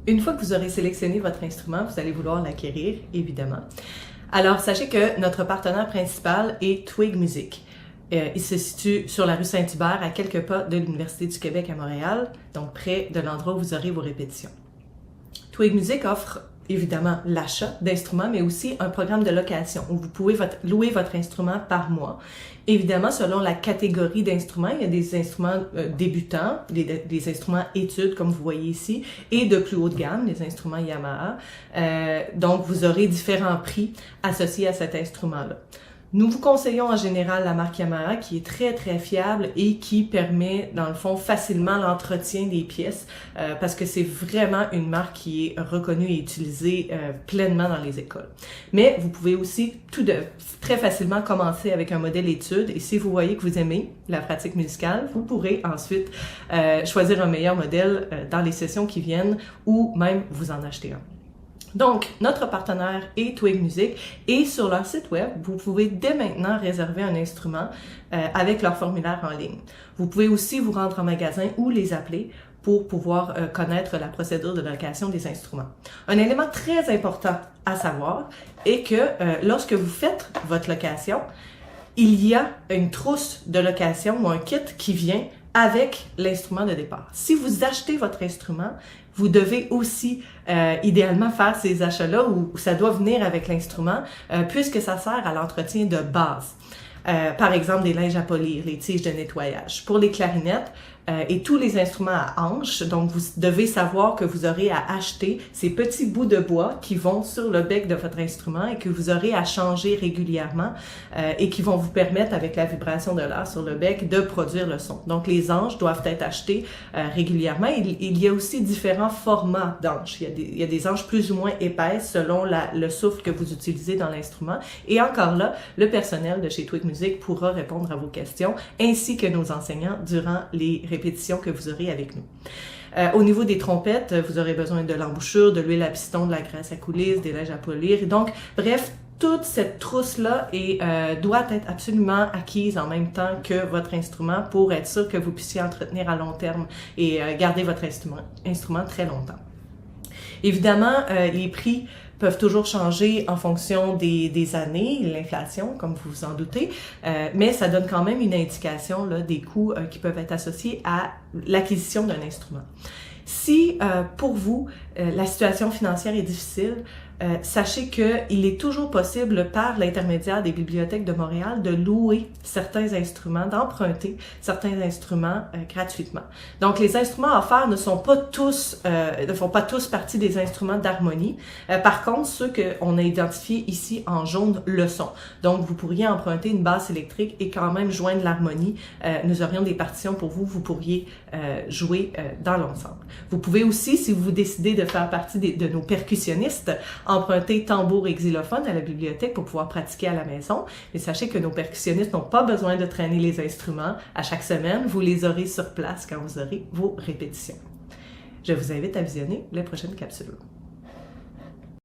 Une fois que vous aurez sélectionné votre instrument, vous allez vouloir l'acquérir, évidemment. Alors, sachez que notre partenaire principal est Twig Music. Il se situe sur la rue Saint-Hubert, à quelques pas de l'Université du Québec à Montréal, donc près de l'endroit où vous aurez vos répétitions. Twig Music offre évidemment l'achat d'instruments, mais aussi un programme de location où vous pouvez louer votre instrument par mois. Évidemment, selon la catégorie d'instruments, il y a des instruments débutants, des instruments études, comme vous voyez ici, et de plus haute gamme, les instruments Yamaha. Donc, vous aurez différents prix associés à cet instrument-là. Nous vous conseillons en général la marque Yamaha qui est très très fiable et qui permet dans le fond facilement l'entretien des pièces parce que c'est vraiment une marque qui est reconnue et utilisée pleinement dans les écoles. Mais vous pouvez aussi très facilement commencer avec un modèle étude et si vous voyez que vous aimez la pratique musicale, vous pourrez ensuite choisir un meilleur modèle dans les sessions qui viennent ou même vous en acheter un. Donc, notre partenaire est Twig Music et sur leur site web, vous pouvez dès maintenant réserver un instrument avec leur formulaire en ligne. Vous pouvez aussi vous rendre en magasin ou les appeler pour pouvoir connaître la procédure de location des instruments. Un élément très important à savoir est que lorsque vous faites votre location, il y a une trousse de location ou un kit qui vient avec l'instrument de départ. Si vous achetez votre instrument, vous devez aussi idéalement faire ces achats-là où ça doit venir avec l'instrument puisque ça sert à l'entretien de base. Par exemple, des linges à polir, les tiges de nettoyage. Pour les clarinettes et tous les instruments à hanches, donc vous devez savoir que vous aurez à acheter ces petits bouts de bois qui vont sur le bec de votre instrument et que vous aurez à changer régulièrement et qui vont vous permettre, avec la vibration de l'air sur le bec, de produire le son. Donc, les hanches doivent être achetées régulièrement. Il y a aussi différents formats d'hanches. Il y a des hanches plus ou moins épaisses selon le souffle que vous utilisez dans l'instrument. Et encore là, le personnel de chez Twig Music pourra répondre à vos questions, ainsi que nos enseignants durant les répétitions que vous aurez avec nous. Au niveau des trompettes, vous aurez besoin de l'embouchure, de l'huile à piston, de la graisse à coulisses, des linges à polir. Et donc, bref, toute cette trousse-là doit être absolument acquise en même temps que votre instrument pour être sûr que vous puissiez entretenir à long terme et garder votre instrument très longtemps. Évidemment, les prix peuvent toujours changer en fonction des années, l'inflation, comme vous vous en doutez, mais ça donne quand même une indication là, des coûts qui peuvent être associés à l'acquisition d'un instrument. Si pour vous, la situation financière est difficile, sachez qu'il est toujours possible par l'intermédiaire des bibliothèques de Montréal de louer certains instruments, d'emprunter certains instruments gratuitement. Donc les instruments offerts ne font pas tous partie des instruments d'harmonie. Par contre, ceux qu'on a identifiés ici en jaune le sont. Donc vous pourriez emprunter une basse électrique et quand même joindre l'harmonie. Nous aurions des partitions pour vous, vous pourriez jouer dans l'ensemble. Vous pouvez aussi, si vous décidez de faire partie de nos percussionnistes, emprunter tambour et xylophone à la bibliothèque pour pouvoir pratiquer à la maison. Mais sachez que nos percussionnistes n'ont pas besoin de traîner les instruments à chaque semaine. Vous les aurez sur place quand vous aurez vos répétitions. Je vous invite à visionner les prochaines capsules.